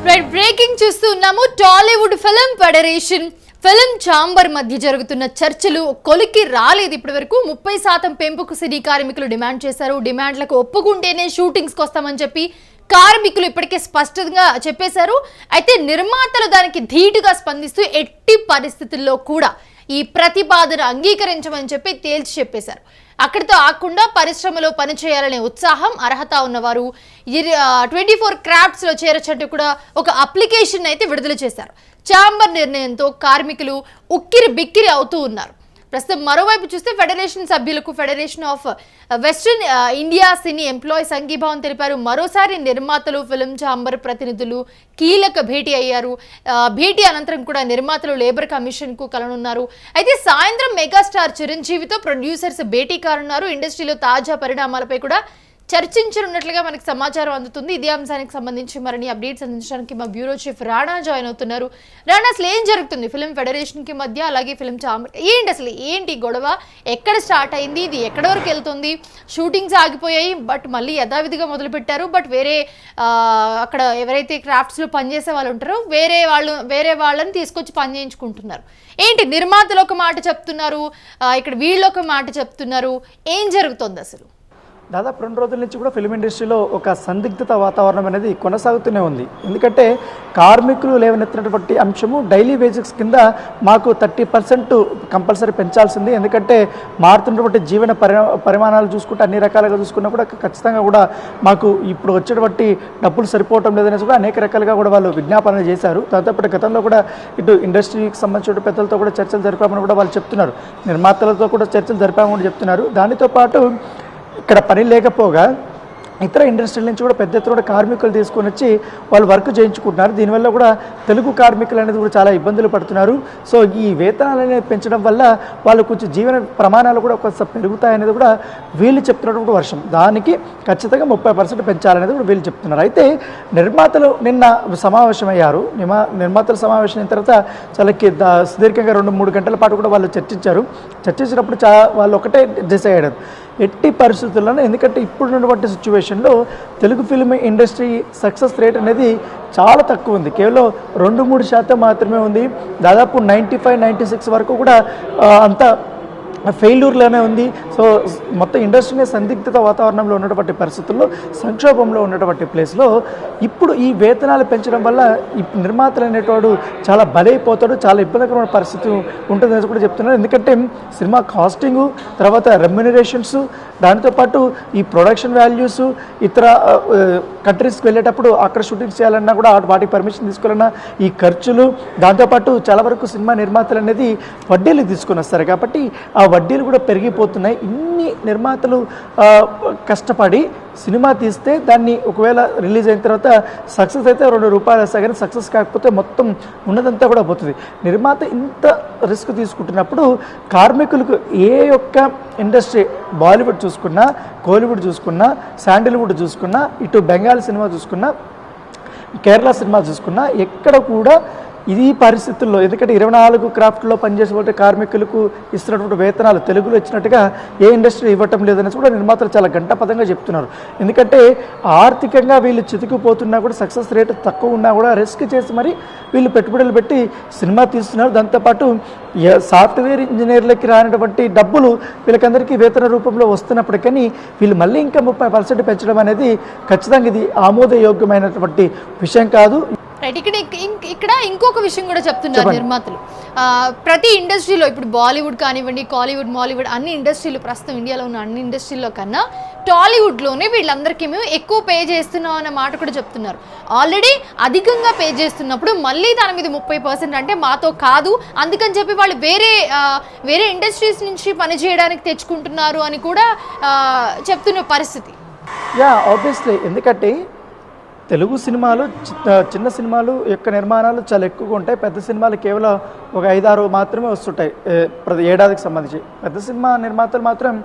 Breaking చూస్తున్నాము. Tollywood film federation film chamber మధ్య జరుగుతున్న చర్చలు కొలికి రాలేదు. ఇప్పటి వరకు 30% పెంపుకు సినీ కార్మికులు డిమాండ్ చేశారు. డిమాండ్లకు ఒప్పుకుంటేనే షూటింగ్స్కి వస్తామని చెప్పి కార్మికులు ఇప్పటికే స్పష్టంగా చెప్పేశారు. అయితే నిర్మాతలు దానికి ధీటుగా స్పందిస్తూ ఎట్టి పరిస్థితుల్లో కూడా ఈ ప్రతిపాదన అంగీకరించమని చెప్పి తేల్చి చెప్పేశారు. అక్కడితో ఆకుండా పరిశ్రమలో పనిచేయాలనే ఉత్సాహం, అర్హత ఉన్నవారు 24 క్రాఫ్ట్స్లో చేరచట్టు కూడా ఒక అప్లికేషన్ అయితే విడుదల చేశారు. ఛాంబర్ నిర్ణయంతో కార్మికులు ఉక్కిరి బిక్కిరి అవుతూ ఉన్నారు. ప్రస్తుతం మరోవైపు చూస్తే ఫెడరేషన్ సభ్యులకు federation of western India cine employees సంఘీభావం తెలిపారు. మరోసారి నిర్మాతలు, ఫిల్మ్ ఛాంబర్ ప్రతినిధులు కీలక భేటీ అయ్యారు. భేటీ అనంతరం కూడా నిర్మాతలు లేబర్ కమిషన్కు కలనున్నారు. అయితే సాయంత్రం మెగాస్టార్ చిరంజీవితో ప్రొడ్యూసర్స్ భేటీ కానున్నారు. ఇండస్ట్రీలో తాజా పరిణామాలపై కూడా చర్చించనున్నట్లుగా మనకు సమాచారం అందుతుంది. ఇదే అంశానికి సంబంధించి మరిన్ని అప్డేట్స్ అందించడానికి మా బ్యూరో చీఫ్ రాణా జాయిన్ అవుతున్నారు. రాణా, అసలు ఏం జరుగుతుంది ఫిల్మ్ ఫెడరేషన్కి మధ్య, అలాగే ఫిల్మ్ ఛాంబర్ అసలు ఏంటి గొడవ, ఎక్కడ స్టార్ట్ అయింది, ఇది ఎక్కడి వరకు వెళ్తుంది? షూటింగ్స్ ఆగిపోయాయి, బట్ మళ్ళీ యథావిధిగా మొదలుపెట్టారు. బట్ వేరే అక్కడ ఎవరైతే క్రాఫ్ట్స్లో పనిచేసే వాళ్ళు ఉంటారో వేరే వాళ్ళని తీసుకొచ్చి పని చేయించుకుంటున్నారు. ఏంటి, నిర్మాతలు ఒక మాట చెప్తున్నారు, ఇక్కడ వీళ్ళు ఒక మాట చెప్తున్నారు, ఏం జరుగుతుంది అసలు? దాదాపు 2 రోజుల నుంచి కూడా ఫిల్మ్ ఇండస్ట్రీలో ఒక సందిగ్ధత వాతావరణం అనేది కొనసాగుతూనే ఉంది. ఎందుకంటే కార్మికులు లేవనెత్తినటువంటి అంశము డైలీ వేజెస్ కింద మాకు 30% కంపల్సరీ పెంచాల్సింది. ఎందుకంటే మారుతున్నటువంటి జీవన పరిమాణాలు చూసుకుంటే అన్ని రకాలుగా చూసుకున్నా కూడా ఖచ్చితంగా కూడా మాకు ఇప్పుడు వచ్చేటువంటి డబ్బులు సరిపోవటం లేదనేసి కూడా అనేక రకాలుగా కూడా వాళ్ళు విజ్ఞాపనలు చేశారు. దాంతోపాటు గతంలో కూడా ఇటు ఇండస్ట్రీకి సంబంధించిన పెద్దలతో కూడా చర్చలు జరిపామని కూడా వాళ్ళు చెప్తున్నారు. నిర్మాతలతో కూడా చర్చలు జరిపామని కూడా చెప్తున్నారు. దానితో పాటు ఇక్కడ పని లేకపోగా ఇతర ఇండస్ట్రీల నుంచి కూడా పెద్ద ఎత్తున కార్మికులు తీసుకొని వచ్చి వాళ్ళు వర్క్ చేయించుకుంటున్నారు. దీనివల్ల కూడా తెలుగు కార్మికులు అనేది కూడా చాలా ఇబ్బందులు పడుతున్నారు. సో ఈ వేతనాలు అనేది పెంచడం వల్ల వాళ్ళు కొంచెం జీవన ప్రమాణాలు కూడా కొంత పెరుగుతాయనేది కూడా వీళ్ళు చెప్తున్నటువంటి వర్షం. దానికి ఖచ్చితంగా 30% పెంచాలనేది కూడా వీళ్ళు చెప్తున్నారు. అయితే నిర్మాతలు నిన్న సమావేశమయ్యారు. నిర్మాతల సమావేశం అయిన తర్వాత చాలా సుదీర్ఘంగా 2-3 గంటల పాటు కూడా వాళ్ళు చర్చించినప్పుడు వాళ్ళు ఒకటే డిసైడ్ అయ్యారు, ఎట్టి పరిస్థితుల్లోనూ, ఎందుకంటే ఇప్పుడున్నటువంటి సిచ్యువేషన్లో Telugu film industry success rate అనేది చాలా తక్కువ ఉంది. కేవలం 2-3% మాత్రమే ఉంది. దాదాపు 95-96 వరకు కూడా అంత ఫెయిల్యూర్లోనే ఉంది. సో మొత్తం ఇండస్ట్రీనే సందిగ్ధత వాతావరణంలో ఉన్నటువంటి పరిస్థితుల్లో, సంక్షోభంలో ఉన్నటువంటి ప్లేస్లో ఇప్పుడు ఈ వేతనాలు పెంచడం వల్ల నిర్మాతలు అనేటోడు చాలా బలైపోతాడు, చాలా ఇబ్బందికరమైన పరిస్థితి ఉంటుందని కూడా చెప్తున్నారు. ఎందుకంటే సినిమా కాస్టింగు, తర్వాత రెమ్యునరేషన్స్, దాంతోపాటు ఈ ప్రొడక్షన్ వాల్యూస్, ఇతర కంట్రీస్కి వెళ్ళేటప్పుడు అక్కడ షూటింగ్స్ చేయాలన్నా కూడా వాటికి పర్మిషన్ తీసుకోవాలన్నా ఈ ఖర్చులు, దాంతోపాటు చాలా వరకు సినిమా నిర్మాతలు అనేది వడ్డీలు తీసుకొని వస్తారు. కాబట్టి ఆ వడ్డీలు కూడా పెరిగిపోతున్నాయి. ఇన్ని నిర్మాతలు కష్టపడి సినిమా తీస్తే దాన్ని ఒకవేళ రిలీజ్ అయిన తర్వాత సక్సెస్ అయితే ₹2 వస్తాయి, కానీ సక్సెస్ కాకపోతే మొత్తం ఉన్నదంతా కూడా పోతుంది. నిర్మాత ఇంత రిస్క్ తీసుకుంటున్నప్పుడు కార్మికులకు ఏ ఒక్క ఇండస్ట్రీ, బాలీవుడ్ చూసుకున్నా, కోలీవుడ్ చూసుకున్నా, శాండిల్వుడ్ చూసుకున్నా, ఇటు బెంగాల్ సినిమా చూసుకున్నా, కేరళ సినిమా చూసుకున్నా, ఎక్కడ కూడా ఇది పరిస్థితుల్లో, ఎందుకంటే 24 క్రాఫ్ట్లో పనిచేసే కార్మికులకు ఇస్తున్నటువంటి వేతనాలు తెలుగులో ఇచ్చినట్టుగా ఏ ఇండస్ట్రీ ఇవ్వటం లేదనేసి కూడా నిర్మాతలు చాలా గంటపదంగా చెప్తున్నారు. ఎందుకంటే ఆర్థికంగా వీళ్ళు చితికిపోతున్నా కూడా, సక్సెస్ రేట్ తక్కువ ఉన్నా కూడా రిస్క్ చేసి మరి వీళ్ళు పెట్టుబడులు పెట్టి సినిమా తీస్తున్నారు. దాంతోపాటు సాఫ్ట్వేర్ ఇంజనీర్లకి రానటువంటి డబ్బులు వీళ్ళకందరికీ వేతన రూపంలో వస్తున్నప్పటికీ వీళ్ళు మళ్ళీ ఇంకా 30% పెంచడం అనేది ఖచ్చితంగా ఇది ఆమోదయోగ్యమైనటువంటి విషయం కాదు. రైట్, ఇక్కడ ఇంకొక విషయం కూడా చెప్తున్నారు నిర్మాతలు. ప్రతి ఇండస్ట్రీలో ఇప్పుడు బాలీవుడ్ కానివ్వండి, కాలీవుడ్, మాలీవుడ్, అన్ని ఇండస్ట్రీలు, ప్రస్తుతం ఇండియాలో ఉన్న అన్ని ఇండస్ట్రీల్లో కన్నా టాలీవుడ్లోనే వీళ్ళందరికీ మేము ఎక్కువ పే చేస్తున్నాం అన్న మాట కూడా చెప్తున్నారు. ఆల్రెడీ అధికంగా పే చేస్తున్నప్పుడు మళ్ళీ దాని మీద 30% అంటే మాతో కాదు, అందుకని చెప్పి వాళ్ళు వేరే ఇండస్ట్రీస్ నుంచి పనిచేయడానికి తెచ్చుకుంటున్నారు అని కూడా చెప్తున్న పరిస్థితి. ఆబ్వియస్లీ, ఎందుకంటే తెలుగు సినిమాలు, చిన్న సినిమాలు యొక్క నిర్మాణాలు చాలా ఎక్కువగా ఉంటాయి. పెద్ద సినిమాలు కేవలం ఒక 5-6 మాత్రమే వస్తుంటాయి ప్రతి ఏడాదికి సంబంధించి. పెద్ద సినిమా నిర్మాతలు మాత్రం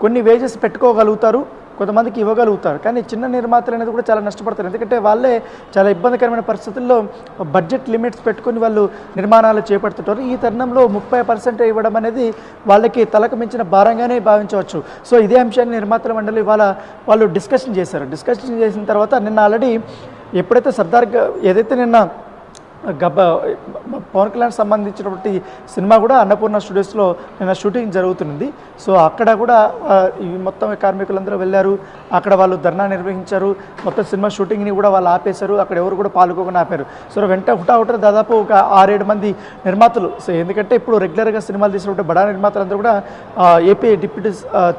కొన్ని వేజెస్ పెట్టుకోగలుగుతారు, కొంతమందికి ఇవ్వగలుగుతారు. కానీ చిన్న నిర్మాతలు అనేది కూడా చాలా నష్టపడతారు. ఎందుకంటే వాళ్ళే చాలా ఇబ్బందికరమైన పరిస్థితుల్లో బడ్జెట్ లిమిట్స్ పెట్టుకుని వాళ్ళు నిర్మాణాలు చేపడుతుంటారు. ఈ తరుణంలో 30% ఇవ్వడం అనేది వాళ్ళకి తలకు మించిన భారంగానే భావించవచ్చు. సో ఇదే అంశాన్ని నిర్మాతల మండలి వాళ్ళు డిస్కషన్ చేశారు. డిస్కషన్ చేసిన తర్వాత నిన్న ఆల్రెడీ ఎప్పుడైతే ఏదైతే నిన్న పవన్ కళ్యాణ్ సంబంధించినటువంటి సినిమా కూడా అన్నపూర్ణ స్టూడియోస్లో నిన్న షూటింగ్ జరుగుతుంది. సో అక్కడ కూడా ఈ మొత్తం కార్మికులందరూ వెళ్ళారు, అక్కడ వాళ్ళు ధర్నా నిర్వహించారు, మొత్తం సినిమా షూటింగ్ని కూడా వాళ్ళు ఆపేశారు, అక్కడ ఎవరు కూడా పాల్గొకుండా ఆపారు. సో హుటాహుట దాదాపు ఒక 6-7 మంది నిర్మాతలు, సో ఎందుకంటే ఇప్పుడు రెగ్యులర్గా సినిమాలు తీసినటువంటి బడా నిర్మాతలందరూ కూడా ఏపీ డిప్యూటీ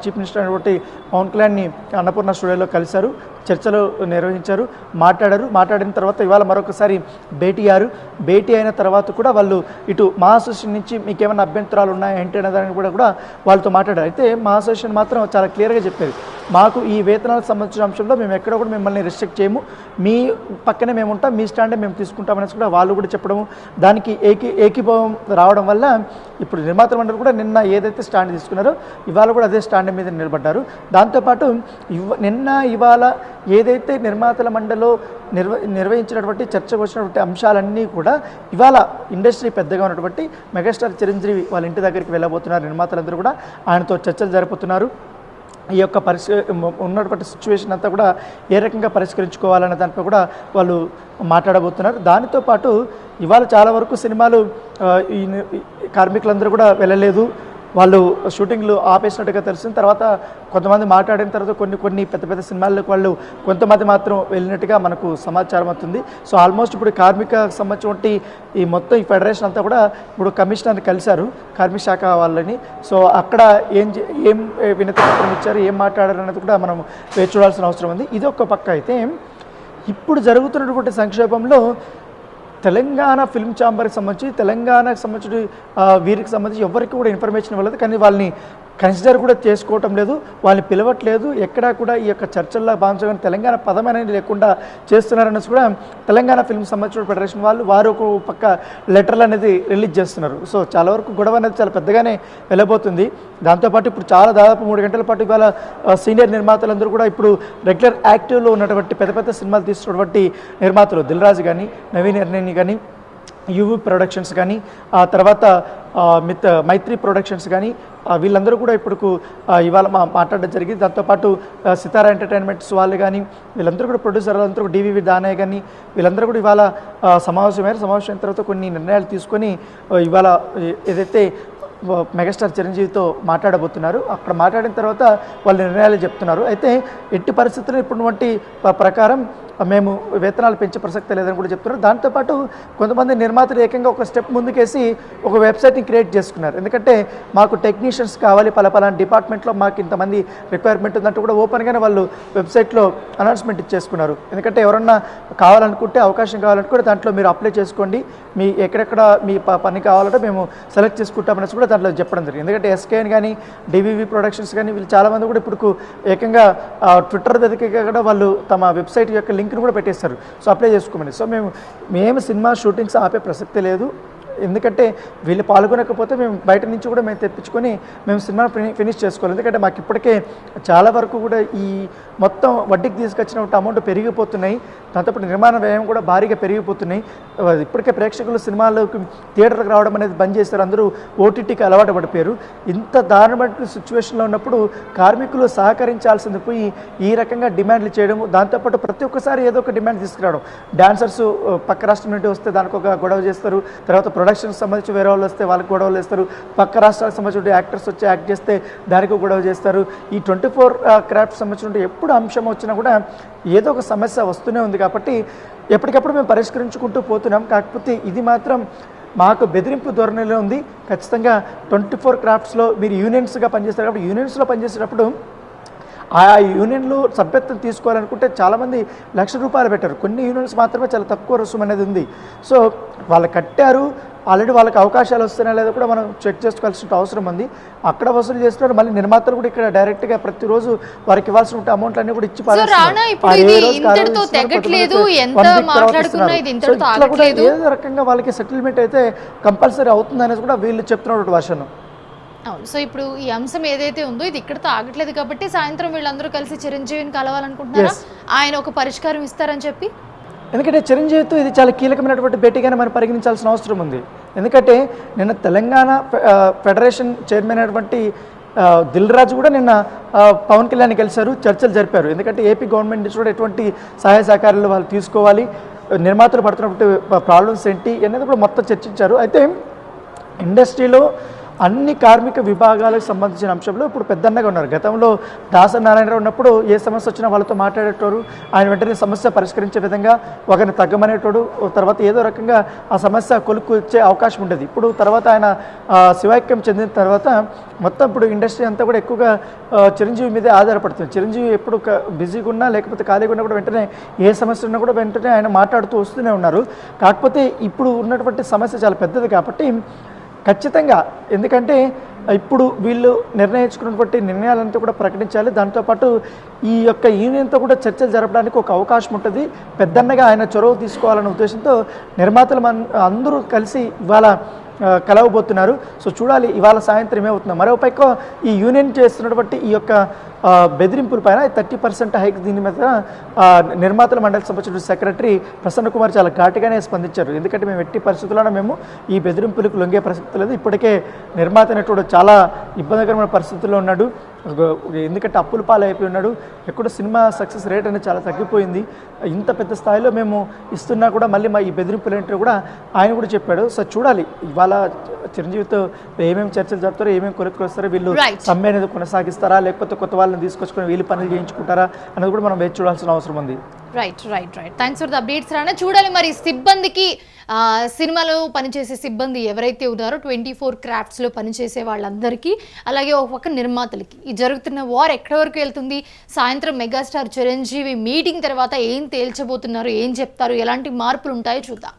చీఫ్ మినిస్టర్ అయినటువంటి పవన్ కళ్యాణ్ని అన్నపూర్ణ స్టూడియోలో కలిశారు, చర్చలు నిర్వహించారు, మాట్లాడిన తర్వాత ఇవాళ మరొకసారి భేటీ అయిన తర్వాత కూడా వాళ్ళు ఇటు మా అసోసియేషన్ నుంచి మీకు ఏమైనా అభ్యంతరాలు ఉన్నాయా ఏంటి అనే దానికి కూడా వాళ్ళతో మాట్లాడారు. అయితే మా అసోసియేషన్ మాత్రం చాలా క్లియర్గా చెప్పేది, మాకు ఈ వేతనాలకు సంబంధించిన అంశంలో మేము ఎక్కడ కూడా మిమ్మల్ని రిస్ట్రిక్ట్ చేయము, మీ పక్కనే మేము ఉంటాం, మీ స్టాండే మేము తీసుకుంటామనేసి కూడా వాళ్ళు కూడా చెప్పడము, దానికి ఏకీభావం రావడం వల్ల ఇప్పుడు నిర్మాత మండలి కూడా నిన్న ఏదైతే స్టాండ్ తీసుకున్నారో ఇవాళ కూడా అదే స్టాండ్ మీద నిలబడ్డారు. దాంతోపాటు ఇవాళ ఏదైతే నిర్మాతల మండలిలో నిర్వహించినటువంటి చర్చకు వచ్చినటువంటి అంశాలన్నీ కూడా ఇవాళ ఇండస్ట్రీ పెద్దగా ఉన్నటువంటి మెగాస్టార్ చిరంజీవి వాళ్ళ ఇంటి దగ్గరికి వెళ్ళబోతున్నారు. నిర్మాతలందరూ కూడా ఆయనతో చర్చలు జరుపుతున్నారు. ఈ యొక్క ఉన్నటువంటి సిచ్యువేషన్ అంతా కూడా ఏ రకంగా పరిష్కరించుకోవాలనే దానిపై కూడా వాళ్ళు మాట్లాడబోతున్నారు. దానితో పాటు ఇవాళ చాలా వరకు సినిమాలు ఈ కార్మికులందరూ కూడా వెళ్ళలేదు, వాళ్ళు షూటింగ్లు ఆపేసినట్టుగా తెలిసిన తర్వాత కొంతమంది మాట్లాడిన తర్వాత కొన్ని పెద్ద సినిమాలకు వాళ్ళు కొంతమంది మాత్రం వెళ్ళినట్టుగా మనకు సమాచారం అవుతుంది. సో ఆల్మోస్ట్ ఇప్పుడు కార్మిక సంబంధించిన ఈ మొత్తం ఈ ఫెడరేషన్ అంతా కూడా ఇప్పుడు కమిషనర్ని కలిశారు, కార్మిక శాఖ వాళ్ళని. సో అక్కడ ఏం వినతి పత్రం ఇచ్చారు, ఏం మాట్లాడారు అనేది కూడా మనం వేచి చూడాల్సిన అవసరం ఉంది. ఇది ఒక పక్క అయితే, ఇప్పుడు జరుగుతున్నటువంటి సంక్షేపంలో తెలంగాణ ఫిల్మ్ ఛాంబర్కి సంబంధించి తెలంగాణకు సంబంధించి వీరికి సంబంధించి ఎవరికి కూడా ఇన్ఫర్మేషన్ ఇవ్వలేదు, కానీ వాళ్ళని కన్సిడర్ కూడా చేసుకోవటం లేదు, వాళ్ళని పిలవట్లేదు, ఎక్కడా కూడా ఈ యొక్క చర్చల్లో భాగంగా తెలంగాణ పదం అనేది లేకుండా చేస్తున్నారనేసి కూడా తెలంగాణ ఫిల్మ్ సంబంధించిన ఫెడరేషన్ వారు ఒక పక్క లెటర్లు అనేది రిలీజ్ చేస్తున్నారు. సో చాలా వరకు గొడవ అనేది చాలా పెద్దగానే వెళ్ళబోతుంది. దాంతోపాటు ఇప్పుడు దాదాపు 3 గంటల పాటు ఇవాళ సీనియర్ నిర్మాతలందరూ కూడా ఇప్పుడు రెగ్యులర్ యాక్టివ్లో ఉన్నటువంటి పెద్ద సినిమాలు తీస్తున్నటువంటి నిర్మాతలు దిల్రాజు కానీ, నవీన్ ఎర్నేని కానీ, యువి ప్రొడక్షన్స్ కానీ, ఆ తర్వాత మైత్రి ప్రొడక్షన్స్ కానీ, వీళ్ళందరూ కూడా ఇప్పుడు ఇవాళ మాట్లాడడం జరిగింది. దాంతోపాటు సితారా ఎంటర్టైన్మెంట్స్ వాళ్ళు కానీ వీళ్ళందరూ కూడా ప్రొడ్యూసర్ అందరూ డివివి దానయ్య కానీ వీళ్ళందరూ కూడా ఇవాళ సమావేశం అయిన తర్వాత కొన్ని నిర్ణయాలు తీసుకొని ఇవాళ ఏదైతే మెగాస్టార్ చిరంజీవితో మాట్లాడబోతున్నారు, అక్కడ మాట్లాడిన తర్వాత వాళ్ళు నిర్ణయాలు చెప్తున్నారు. అయితే ఎట్టి పరిస్థితుల్లో ఇప్పుడున్నటువంటి ప్రకారం మేము వేతనాలు పెంచే ప్రసక్తి లేదని కూడా చెప్తున్నారు. దాంతోపాటు కొంతమంది నిర్మాతలు ఏకంగా ఒక స్టెప్ ముందుకేసి ఒక వెబ్సైట్ని క్రియేట్ చేసుకున్నారు. ఎందుకంటే మాకు టెక్నీషియన్స్ కావాలి, పలానా డిపార్ట్మెంట్లో మాకు ఇంతమంది రిక్వైర్మెంట్ ఉందంటూ కూడా ఓపెన్గానే వాళ్ళు వెబ్సైట్లో అనౌన్స్మెంట్ ఇచ్చేసుకున్నారు. ఎందుకంటే ఎవరన్నా కావాలనుకుంటే, అవకాశం కావాలనుకుంటే దాంట్లో మీరు అప్లై చేసుకోండి, మీ ఎక్కడెక్కడ మీ పని కావాలంటే మేము సెలెక్ట్ చేసుకుంటామనేసి కూడా దాంట్లో చెప్పడం జరిగింది. ఎందుకంటే ఎస్కేఎన్ కానీ, డివివి ప్రొడక్షన్స్ కానీ వీళ్ళు చాలామంది కూడా ఇప్పుడు ఏకంగా ట్విట్టర్ దగ్గర కూడా వాళ్ళు తమ వెబ్సైట్ యొక్క లింక్ని కూడా పెట్టేస్తారు, సో అప్లై చేసుకోమని. సో మేము సినిమా షూటింగ్స్ ఆపే ప్రసక్తి లేదు, ఎందుకంటే వీళ్ళు పాల్గొనకపోతే మేము బయట నుంచి కూడా మేము తెప్పించుకొని మేము సినిమా ఫినిష్ చేసుకోవాలి. ఎందుకంటే మాకు ఇప్పటికే చాలా వరకు కూడా ఈ మొత్తం వడ్డీకి తీసుకొచ్చిన అమౌంట్ పెరిగిపోతున్నాయి, దాంతోపాటు నిర్మాణ వ్యయం కూడా భారీగా పెరిగిపోతున్నాయి. ఇప్పటికే ప్రేక్షకులు సినిమాలకు థియేటర్కి రావడం అనేది బంద్ చేస్తారు, అందరూ ఓటీటీకి అలవాటు పడిపోయారు. ఇంత దారుణమైన సిచ్యువేషన్లో ఉన్నప్పుడు కార్మికులు సహకరించాల్సింది పోయి ఈ రకంగా డిమాండ్లు చేయడం, దాంతోపాటు ప్రతి ఒక్కసారి ఏదో ఒక డిమాండ్ తీసుకురావడం. డాన్సర్స్ పక్క రాష్ట్రం నుండి వస్తే దానికి ఒక గొడవ చేస్తారు, తర్వాత ప్రొడక్షన్కి సంబంధించి వేరే వాళ్ళు వస్తే వాళ్ళకి గొడవలు వేస్తారు, పక్క రాష్ట్రాలకు సంబంధించిన యాక్టర్స్ వచ్చి యాక్ట్ చేస్తే దానికి గొడవ చేస్తారు. ఈ 24 క్రాఫ్ట్ సంబంధించిన ఎప్పుడు అంశం వచ్చినా కూడా ఏదో ఒక సమస్య వస్తూనే ఉంది. కాబట్టి ఎప్పటికప్పుడు మేము పరిష్కరించుకుంటూ పోతున్నాం. కాకపోతే ఇది మాత్రం మాకు బెదిరింపు ధోరణిలో ఉంది. ఖచ్చితంగా 24 క్రాఫ్ట్స్లో మీరు యూనియన్స్గా పనిచేస్తారు కాబట్టి యూనియన్స్లో పనిచేసేటప్పుడు ఆ యూనియన్లు సభ్యత్వం తీసుకోవాలనుకుంటే చాలామంది ₹1,00,000 పెట్టారు, కొన్ని యూనియన్స్ మాత్రమే చాలా తక్కువ రుసుము అనేది ఉంది. సో వాళ్ళు కట్టారు, ఆల్రెడీ వాళ్ళకి అవకాశాలు వస్తున్నాయో లేదో కూడా మనం చెక్ చేసుకోవాల్సిన అవసరం ఉంది. అక్కడ వసూలు చేస్తున్నారు, మళ్ళీ నిర్మాతలు కూడా ఇక్కడ డైరెక్ట్గా ప్రతిరోజు వారికి ఇవ్వాల్సిన అమౌంట్ అన్ని కూడా ఇచ్చి ఏదో రకంగా వాళ్ళకి సెటిల్మెంట్ అయితే కంపల్సరీ అవుతుంది అనేది కూడా వీళ్ళు చెప్తున్నటువంటి వర్షన్. అవును. సో ఇప్పుడు ఈ అంశం ఏదైతే ఉందో ఇది ఇక్కడతో ఆగట్లేదు కాబట్టి సాయంత్రం వీళ్ళందరూ కలిసి చిరంజీవిని కలవాలనుకుంటున్నారా, ఆయన ఒక పరిష్కారం ఇస్తారని చెప్పి? ఎందుకంటే చిరంజీవితో ఇది చాలా కీలకమైనటువంటి భేటీగానే మనం పరిగణించాల్సిన అవసరం ఉంది. ఎందుకంటే నిన్న తెలంగాణ ఫెడరేషన్ చైర్మన్ అయినటువంటి దిల్ రాజు కూడా నిన్న పవన్ కళ్యాణ్ కలిశారు, చర్చలు జరిపారు. ఎందుకంటే ఏపీ గవర్నమెంట్ నుంచి కూడా ఎటువంటి సహాయ సహకారాలు వాళ్ళు తీసుకోవాలి, నిర్మాతలు పడుతున్నటువంటి ప్రాబ్లమ్స్ ఏంటి అనేది కూడా మొత్తం చర్చించారు. అయితే ఇండస్ట్రీలో అన్ని కార్మిక విభాగాలకు సంబంధించిన అంశంలో ఇప్పుడు పెద్దన్నగా ఉన్నారు. గతంలో దాసరి నారాయణరావు ఉన్నప్పుడు ఏ సమస్య వచ్చినా వాళ్ళతో మాట్లాడేటోరు, ఆయన వెంటనే సమస్య పరిష్కరించే విధంగా ఒకరిని తగ్గమనేటోడు, తర్వాత ఏదో రకంగా ఆ సమస్య కొలుక్కు వచ్చే అవకాశం ఉండేది. ఇప్పుడు తర్వాత ఆయన శివాక్యం చెందిన తర్వాత మొత్తం ఇప్పుడు ఇండస్ట్రీ అంతా కూడా ఎక్కువగా చిరంజీవి మీదే ఆధారపడుతుంది. చిరంజీవి ఎప్పుడు బిజీగా ఉన్నా లేకపోతే ఖాళీగా ఉన్నా కూడా వెంటనే ఏ సమస్య ఉన్నా కూడా వెంటనే ఆయన మాట్లాడుతూ వస్తూనే ఉన్నారు. కాకపోతే ఇప్పుడు ఉన్నటువంటి సమస్య చాలా పెద్దది కాబట్టి ఖచ్చితంగా, ఎందుకంటే ఇప్పుడు వీళ్ళు నిర్ణయించుకున్నటువంటి నిర్ణయాలంతా కూడా ప్రకటించాలి. దాంతోపాటు ఈ యొక్క యూనియన్తో కూడా చర్చలు జరపడానికి ఒక అవకాశం ఉంటుంది. పెద్దన్నగా ఆయన చొరవ తీసుకోవాలనే ఉద్దేశంతో నిర్మాతలు అందరూ కలిసి ఇవాళ కలవబోతున్నారు. సో చూడాలి ఇవాళ సాయంత్రం ఏమవుతుందో. మరోపైక ఈ యూనియన్ చేస్తున్నటువంటి ఈ యొక్క బెదిరింపుల పైన 30% హైక్ దీని మీద నిర్మాతల మండలికి సంబంధించిన సెక్రటరీ ప్రసన్న కుమార్ చాలా ఘాటుగానే స్పందించారు. ఎందుకంటే మేము ఎట్టి పరిస్థితుల్లోనే మేము ఈ బెదిరింపులకు లొంగే పరిస్థితి లేదు. ఇప్పటికే నిర్మాత అనేటువంటి చాలా ఇబ్బందికరమైన పరిస్థితుల్లో ఉన్నాడు. ఎందుకంటే అప్పుల పాలైపోయి ఉన్నాడు. ఎక్కడో సినిమా సక్సెస్ రేట్ అనేది చాలా తగ్గిపోయింది. ఇంత పెద్ద స్థాయిలో మేము ఇస్తున్నా కూడా మళ్ళీ మా ఈ బెదిరింపులు ఏంటో కూడా ఆయన కూడా చెప్పాడు. సో చూడాలి ఇవాళ చిరంజీవితో ఏమేమి చర్చలు జరుపుతారో, ఏమేమి కొరకు వస్తారో, వీళ్ళు సమ్మె అనేది కొనసాగిస్తారా లేకపోతే కొత్త వాళ్ళని తీసుకొచ్చుకొని వీళ్ళు పనులు చేయించుకుంటారా అనేది కూడా మనం వేచి చూడాల్సిన అవసరం ఉంది. Right. Thanks for the updates రానా. చూడాలి మరి సిబ్బందికి, సినిమాలో పనిచేసే సిబ్బంది ఎవరైతే ఉన్నారో 24 క్రాఫ్ట్స్లో పనిచేసే వాళ్ళందరికీ, అలాగే ఒక పక్క నిర్మాతలకి ఈ జరుగుతున్న వార్ ఎక్కడి వరకు వెళ్తుంది, సాయంత్రం మెగాస్టార్ చిరంజీవి మీటింగ్ తర్వాత ఏం తేల్చబోతున్నారు, ఏం చెప్తారు, ఎలాంటి మార్పులు ఉంటాయో చూద్దాం.